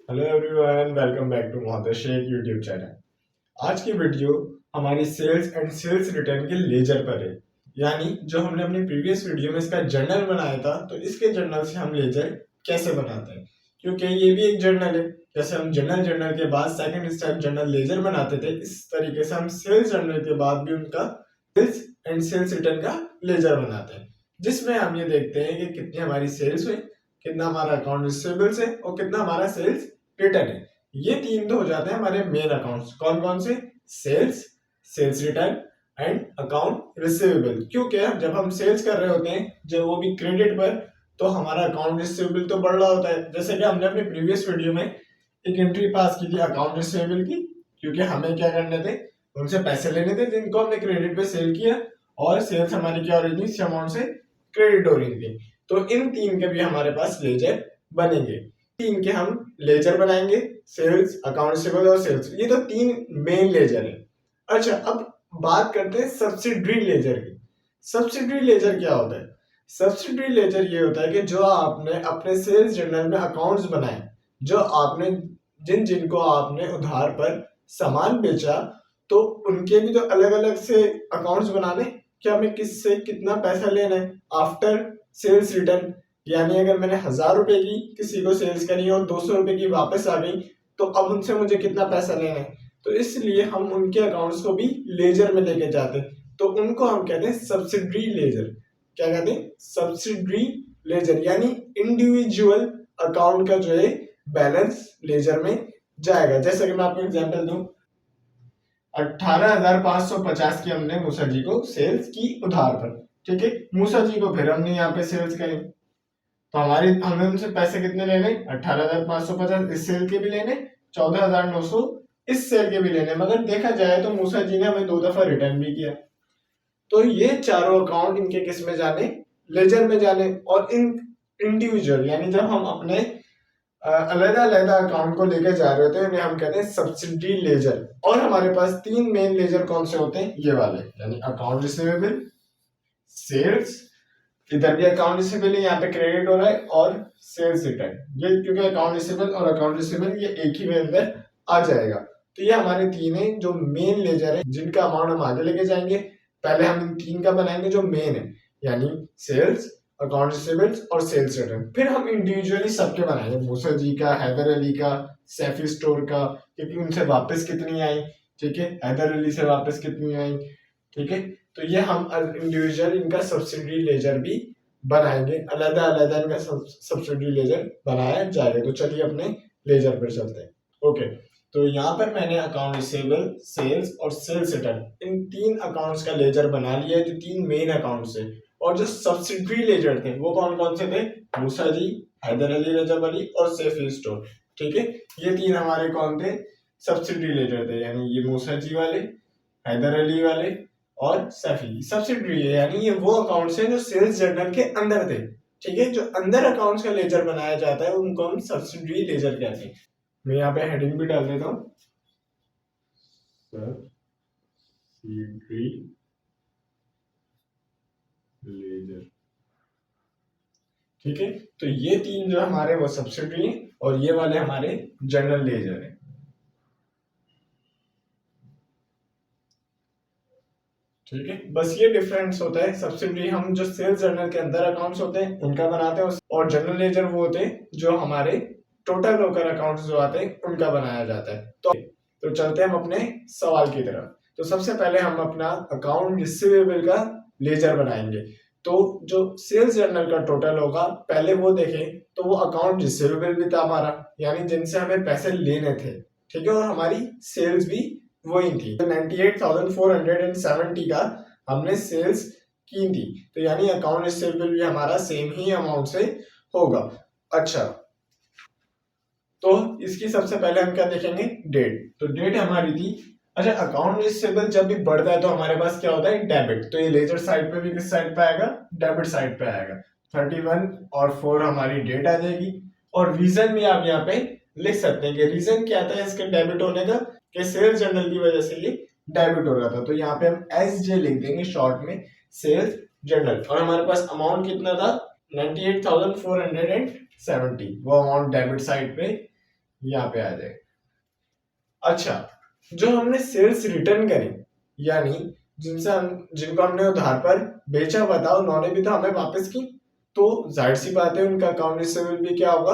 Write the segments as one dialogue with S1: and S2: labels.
S1: Hello everyone, welcome back to Mohammad Shaikh YouTube channel. आज की video हमारी सेल्स एंड सेल्स रिटर्न के लेजर पर है। यानी जो हमने अपनी प्रीवियस वीडियो में इसका जर्नल बनाया था, तो इसके जर्नल से हम लेजर कैसे बनाते हैं, क्योंकि ये भी एक जर्नल है। जैसे हम जर्नल के बाद सेकंड स्टेप जर्नल लेजर बनाते थे, इस तरीके से हम सेल्स जर्नल के बाद भी उनका सेल्स एंड सेल्स रिटर्न का लेजर बनाते हैं, जिसमें हम ये देखते हैं कि कितनी हमारी सेल्स हुई, कितना हमारा अकाउंट रिसीवेबल्स है और कितना हमारा सेल्स रिटर्न है। ये तीन तो हो जाते हैं हमारे मेन अकाउंट्स। कौन कौन से? Sales, sales return and account receivable. क्योंकि जब हम सेल्स कर रहे होते हैं, जब वो भी क्रेडिट पर, तो हमारा अकाउंट रिसीवेबल तो बढ़ रहा होता है। जैसे कि हमने अपने प्रीवियस वीडियो में एक एंट्री पास की थी अकाउंट रिसीवेबल की, क्योंकि हमें क्या करने थे, उनसे पैसे लेने थे जिनको हमने क्रेडिट पे सेल किया, और सेल्स हमारी क्या हो रही थी, इस अमाउंट से क्रेडिट हो रही थी। तो इन तीन के भी हमारे पास लेजर बनेंगे। तीन के हम लेजर बनाएंगे, सेल्स, अकाउंट रिसीवेबल और सेल्स। ये तो तीन मेन लेजर है। अच्छा, अब बात करते हैं सब्सिडरी लेजर की। सब्सिडरी लेजर क्या होता है? सब्सिडरी लेजर ये होता है कि जो आपने अपने सेल्स जर्नल में अकाउंट्स बनाए, जो आपने जिनको आपने उधार पर सामान बेचा, तो उनके भी तो अलग अलग से अकाउंट्स बनाने, कि हमें किससे कितना पैसा लेना है आफ्टर सेल्स रिटर्न। यानी अगर मैंने 1000 रुपए की किसी को सेल्स करी और 200 रुपए की वापस आ गई, तो अब उनसे मुझे कितना पैसा लेना है। तो इसलिए हम उनके अकाउंट्स को भी लेजर में लेके जाते हैं, तो उनको हम कहते हैं सब्सिडरी लेजर। क्या कहते हैं? सब्सिडरी लेजर, यानी इंडिविजुअल अकाउंट का जो है बैलेंस लेजर में जाएगा। जैसे कि मैं आपको एग्जांपल दूं, 18,550 की हमने मूसा जी को सेल्स की उधार पर। ठीक है, मूसा जी को फिर हमने यहाँ पे सेल्स करी, तो हमें उनसे पैसे कितने लेने? 18,550 इस सेल के भी लेने, 14,900 इस सेल के भी लेने। मगर देखा जाए तो मूसा जी ने हमें 2 दफा रिटर्न भी किया। तो ये चारों अकाउंट इनके किस में जाने? लेजर में जाने। और इन इंडिविजुअल, यानी जब हम अपने अलग अलग अकाउंट को लेकर जा रहे होते हैं, उन्हें हम कहते हैं सब्सिडरी लेजर। और हमारे पास तीन मेन लेजर कौन से होते हैं? ये वाले, यानी अकाउंट रिसीवेबल, सेल्स, इधर भी अकाउंट रिसीवेबल है, यहाँ पे क्रेडिट हो रहा है, और सेल्स रिटर्न। ये क्योंकि अकाउंट रिसीवेबल और अकाउंट रिसीवेबल ये एक ही में अंदर आ जाएगा। तो ये हमारे तीन है जो मेन लेजर है, जिनका अमाउंट हम आगे लेके जाएंगे। पहले हम इन तीन का बनाएंगे जो मेन है, यानी सेल्स, अकाउंट रिसीवेबल्स और सेल्स रिटर्न। फिर हम इंडिविजुअली सबके बनाएंगे, मूसा जी का, हैदर अली का, सैफी स्टोर का, क्योंकि उनसे वापस कितनी आई। ठीक है, हैदर अली से वापस कितनी आई। ठीक है, तो ये हम इंडिविजुअल इनका सब्सिडरी लेजर भी बनाएंगे, अलग अलग इनका सब्सिडरी लेजर बनाया जाएगा। तो चलिए अपने लेजर पर चलते हैं। ओके, तो यहाँ पर मैंने अकाउंट रिसीवेबल, सेल्स और सेल्स रिटर्न, इन तीन अकाउंट्स का लेजर बना लिया, जो तीन मेन अकाउंट्स है। और जो सब्सिडरी लेजर थे वो कौन कौन से थे? मूसा जी, हैदर अली, रजब अली और सैफी स्टोर। ठीक है, ये तीन हमारे कौन थे? सब्सिडरी लेजर थे। यानी ये मूसा जी वाले, हैदर अली वाले और सैफी सब्सिडरी है, यानी ये वो अकाउंट्स हैं जो सेल्स जर्नल के अंदर थे। ठीक है, जो अंदर अकाउंट्स का लेजर बनाया जाता है उनको हम सब्सिडरी लेजर कहते हैं। मैं यहाँ पे हेडिंग भी डाल देता हूँ, सब्सिडरी लेजर। ठीक है, तो ये तीन जो हमारे वो सब्सिडरी हैं, और ये वाले हमारे जनरल लेजर हैं। ठीक है, बस ये डिफरेंस होता है। सब्सिडरी हम जो सेल्स जर्नल के अंदर अकाउंट्स होते हैं उनका बनाते हैं, और जनरल लेजर वो होते हैं जो हमारे टोटल होकर अकाउंट्स जो आते हैं उनका बनाया जाता है। तो चलते हैं हम अपने सवाल की तरफ। तो सबसे पहले हम अपना अकाउंट रिसीवेबल का लेजर बनाएंगे। तो जो सेल्स जर्नल का टोटल होगा, पहले वो देखें तो वो अकाउंट रिसीवेबल भी था हमारा, यानी जिनसे हमें पैसे लेने थे। ठीक है, और हमारी सेल्स भी वही थी। तो 98,470 का हमने सेल्स की थी, तो यानी अकाउंट रिसीवेबल भी हमारा सेम ही अमाउंट से होगा। अच्छा, तो इसकी सबसे पहले हम क्या देखेंगे? डेट। तो डेट हमारी थी, अच्छा, अकाउंट रिसीवेबल जब भी बढ़ता है तो हमारे पास क्या होता है? डेबिट। तो ये लेजर साइड पे भी किस साइड पे आएगा? डेबिट साइड पे आएगा। 31 और 4 हमारी डेट आ जाएगी। और रीजन भी आप यहाँ पे लिख सकते हैं कि रीजन क्या था इसके डेबिट होने का, कि सेल्स जर्नल की वजह से ये डेबिट हो रहा था। तो यहाँ पे हम SJ लिख देंगे शॉर्ट में, सेल्स जर्नल। और हमारे पास अमाउंट कितना था? 98,470। वो अमाउंट डेबिट साइड पे यहाँ पे आ जाएगा। अच्छा, जो हमने सेल्स रिटर्न करी, यानी जिनको हमने उधार पर बेचा हुआ था, उन्होंने भी तो हमें वापस की, तो जाहिर सी बात है उनका अकाउंट रिसीवेबल भी क्या होगा,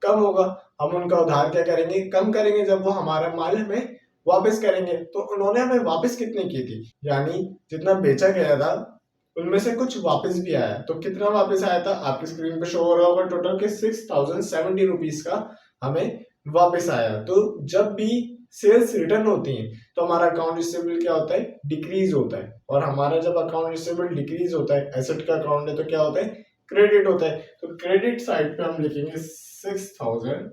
S1: कम होगा। हम उनका उधार क्या करेंगे, कम करेंगे जब वो हमारा माल हमें वापस करेंगे। तो उन्होंने हमें वापस कितने की थी, यानी जितना बेचा गया था उनमें से कुछ वापस भी आया। तो कितना वापस आया था, आपकी स्क्रीन पे शो हो रहा होगा, टोटल के 6070 रुपीज का हमें वापस आया। तो जब भी सेल्स रिटर्न होती हैं तो हमारा अकाउंट रिसीवेबल क्या होता है, डिक्रीज होता है। और हमारा जब अकाउंट रिसीवेबल डिक्रीज होता है, एसेट का अकाउंट है, तो क्या होता है, क्रेडिट होता है। तो क्रेडिट साइड पे हम लिखेंगे 6070।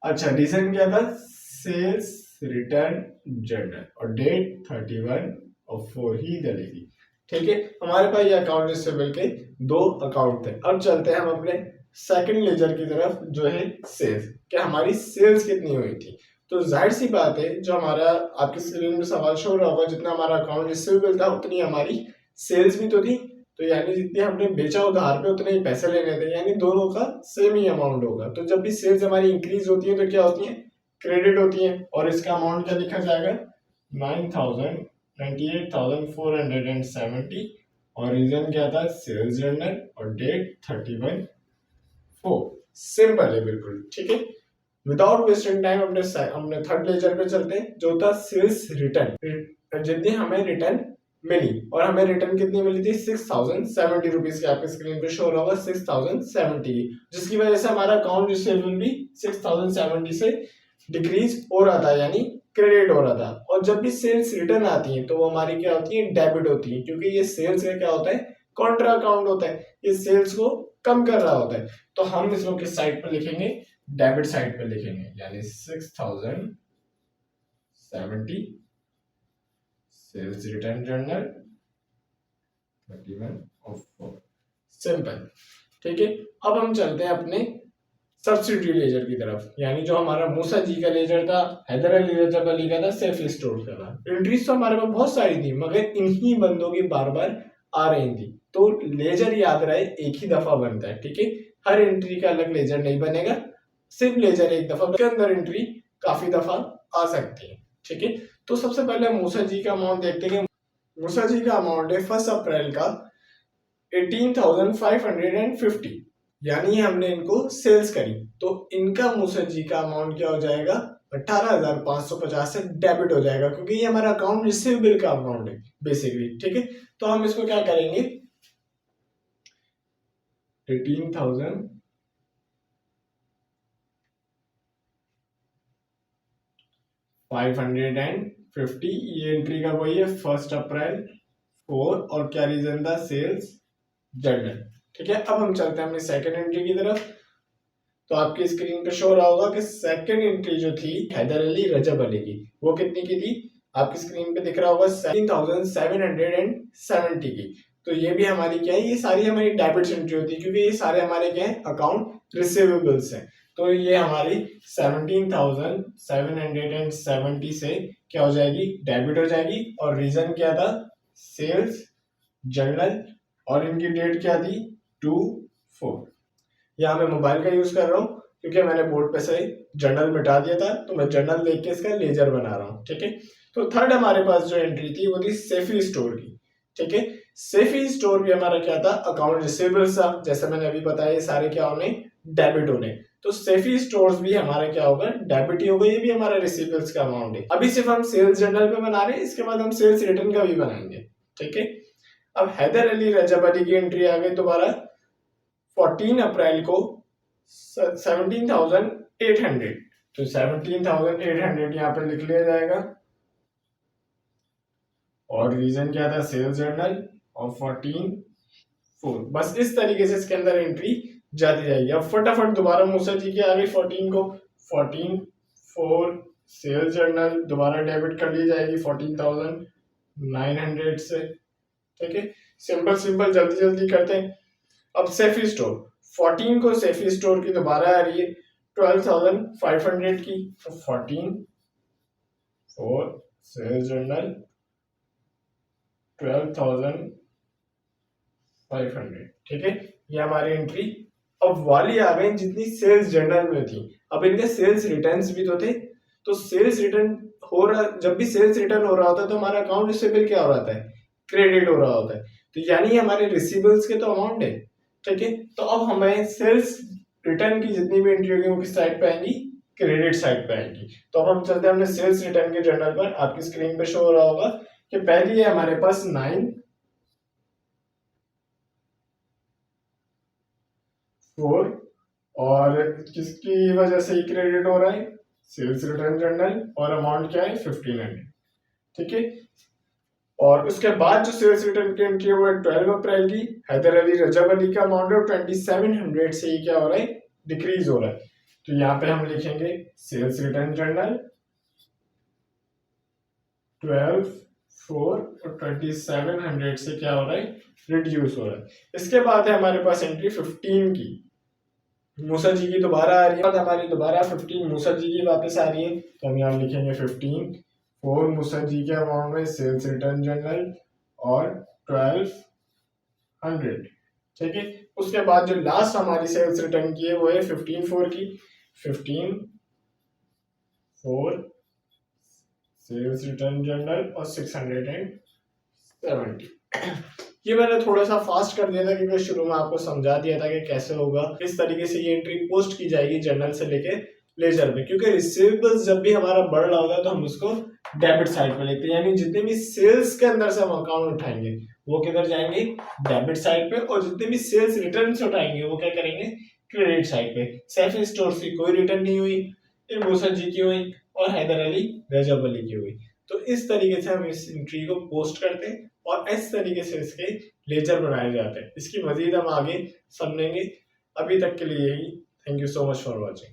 S1: अच्छा, रीजन क्या था, सेल्स रिटर्न जर्नल, और डेट 31/4 ही डलेगी। ठीक है, हमारे पास ये अकाउंट रिसीवेबल के दो अकाउंट थे। अब चलते हैं हम अपने सेकंड लेजर की तरफ, जो है सेल्स। क्या हमारी सेल्स कितनी हुई थी, तो जाहिर सी बात है, जो हमारा आपकी स्क्रीन में सवाल शो रहा होगा, जितना हमारा अकाउंट रिसीवेबल था उतनी हमारी सेल्स भी तो थी। तो यानी जितने हमने बेचा उधार पे उतने ही पैसे लेने थे, यानी दोनों का सेम ही अमाउंट होगा। तो जब भी सेल्स हमारी इंक्रीज होती है तो क्या होती है, क्रेडिट होती है। और इसका अमाउंट क्या लिखा जाएगा, 98,470। और रीजन क्या था, सेल्स जर्नल, और डेट 31/4। सिंपल है बिल्कुल। ठीक है, विदाउट वेस्टिंग टाइम हमने थर्ड लेजर पे चलते हैं, जो था सेल्स रिटर्न। जितनी हमें रिटर्न मिली, और हमें रिटर्न कितनी मिली थी, 6070 रुपीज की। आपकी स्क्रीन पे शो रहा होगा 6070 की, जिसकी वजह से हमारा अकाउंट रिसीवेबल भी 6070 से डिक्रीज हो रहा था, यानी क्रेडिट हो रहा था। और जब भी सेल्स रिटर्न आती है तो वो हमारी क्या होती है, डेबिट होती है, क्योंकि ये सेल्स का क्या होता है, कॉन्ट्रा अकाउंट होता है, ये सेल्स को कम कर रहा होता है। तो हम इसको किस साइड पर लिखेंगे, डेबिट साइड पर लिखेंगे, यानी 6070 सेल्स रिटर्न जर्नल 31/4। सिंपल। ठीक है, अब हम चलते हैं अपने सब्सिडी लेजर की तरफ, यानी जो हमारा मूसा जी का लेजर था, हैदर अली रजब अली का था, सैफी स्टोर का था। एंट्रीज तो हमारे पास बहुत सारी थी, मगर इन्हीं बंदों की बार बार आ रही थी। तो लेजर याद रहे एक ही दफा बनता है। ठीक है, हर एंट्री का अलग लेजर नहीं बनेगा, सिर्फ लेजर एक दफा के अंदर एंट्री काफी दफा आ सकती है। ठीक है, तो सबसे पहले मूसा जी का अमाउंट देखते हैं। मूसा जी का अमाउंट है 1 अप्रैल का 18,550, यानी हमने इनको सेल्स करी, तो इनका मूसा जी का अमाउंट क्या हो जाएगा, 18,550 से डेबिट हो जाएगा, क्योंकि ये हमारा अकाउंट रिसीवेबल का अमाउंट है बेसिकली। ठीक है, तो हम इसको क्या करेंगे, 18,550, ये एंट्री का वही है 1 अप्रैल 4, और क्या रीजन था, सेल्स जर्नल। ठीक है, अब हम चलते हैं अपनी सेकंड एंट्री की तरफ। तो आपकी स्क्रीन पे शो रहा होगा कि सेकंड एंट्री जो थी हैदर अली रजब अली की, वो कितनी की थी, आपकी स्क्रीन पे दिख रहा होगा 17,770 की। तो ये भी हमारी क्या है, ये सारी हमारी डेबिट एंट्री होती है, क्योंकि ये सारे हमारे क्या है, अकाउंट रिसीवेबल्स हैं। तो ये हमारी 17,770 से क्या हो जाएगी, डेबिट हो जाएगी। और रीजन क्या था, सेल्स जर्नल, और इनकी डेट क्या थी, 2/4। यहाँ मैं मोबाइल का यूज कर रहा हूँ, क्योंकि मैंने बोर्ड पे से जर्नल मिटा दिया था, तो मैं जर्नल देख के इसका लेजर बना रहा हूँ। ठीक है, तो थर्ड हमारे पास जो एंट्री थी वो थी सैफी स्टोर की। ठीक है, सैफी स्टोर भी हमारा क्या था, अकाउंट रिसीवेबल्स था, जैसे मैंने अभी बताया, ये सारे क्या होने, डेबिट होने। तो सैफी स्टोर्स भी हमारा क्या होगा, डेबिट ही होगा, ये भी हमारा रिसीवेबल्स का अमाउंट है। अभी सिर्फ हम सेल्स जर्नल पे बना रहे हैं, इसके बाद हम सेल्स रिटर्न का भी बनाएंगे। ठीक है, अब हैदर अली रजब अली की एंट्री आ गई दोबारा 14 अप्रैल को 17,800। तो 17,800 यहाँ पे लिख लिया जाएगा। और रीजन क्या था, सेल्स जर्नल, और 14/4। बस इस तरीके से इसके अंदर एंट्री जाती जाएगी। अब फटाफट दोबारा मूसा जी की आ गई 14 को, 14/4 सेल्स जर्नल दोबारा डेबिट कर ली जाएगी 14,900 से। ठीक है, सिंपल सिंपल जल्दी जल्दी करते हैं। अब सैफी स्टोर 14 को, सैफी स्टोर की दोबारा आ रही है 12,500 की। तो 14/4 सेल्स जर्नल 12,500। ठीक है, ये हमारी एंट्री अब वाली आ गई जितनी सेल्स जर्नल में थी। अब इनके सेल्स रिटर्न्स भी तो थे, तो सेल्स रिटर्न हो रहा, जब भी सेल्स रिटर्न हो रहा होता है तो हमारा अकाउंट रिसीवेबल क्या हो रहा है, क्रेडिट हो रहा होता है। तो यानी हमारे रिसीवेबल्स के तो अमाउंट है, ठीक है। तो अब हमें सेल्स रिटर्न की जितनी भी एंट्री होगी वो किस साइड पे आएंगी, क्रेडिट साइड पे आएंगी। तो अब हम चलते हैं अपने सेल्स रिटर्न के जर्नल पर। आपकी स्क्रीन पे शो हो रहा होगा कि पहली है हमारे पास 9/4 और किसकी वजह से ही क्रेडिट हो रहा है, सेल्स रिटर्न जर्नल, और अमाउंट क्या है 1500, ठीक है। और उसके बाद जो सेल्स रिटर्न की एंट्री हुआ 12 अप्रैल की, हैदर अली रजब अली का अमाउंट है 2700 से ही क्या हो रहा है, डिक्रीज हो रहा है। तो यहाँ पे हम लिखेंगे सेल्स रिटर्न जर्नल 12/4 और 2700 से क्या हो रहा है, रिड्यूस हो रहा है। इसके बाद है हमारे पास एंट्री 15 की, मूसा जी की दोबारा आ रही है, हमारी दोबारा 15 मूसा जी की वापस आ रही है। तो हम यहाँ लिखेंगे 15/4 मूसा जी के अमाउंट में सेल्स रिटर्न जनरल और 1200, ठीक है। उसके बाद जो लास्ट हमारी सेल्स रिटर्न की है वो है 15/4 की, 15/4 सेल्स रिटर्न जनरल और 670। ये मैंने थोड़ा सा फास्ट कर दिया था क्योंकि शुरू में आपको समझा दिया था कि कैसे होगा, किस तरीके से ये एंट्री पोस्ट की जाएगी जर्नल से लेके लेजर में। क्योंकि रिसीवेबल्स जब भी हमारा बढ़ रहा होगा तो हम उसको डेबिट साइड पे लेते हैं, यानी जितने भी सेल्स के अंदर से हम अकाउंट उठाएंगे वो किधर जाएंगे, डेबिट साइड पे, और जितने भी सेल्स रिटर्न उठाएंगे वो क्या करेंगे, क्रेडिट साइड पे। सैफी स्टोर की कोई रिटर्न नहीं हुई, मूसा जी की हुई और हैदर अली रजब अली की हुई। तो इस तरीके से हम इस एंट्री को पोस्ट करते हैं और इस तरीके से इसके लेजर बनाए जाते हैं। इसकी मजीद हम आगे समझेंगे। अभी तक के लिए यही, thank you so much for watching.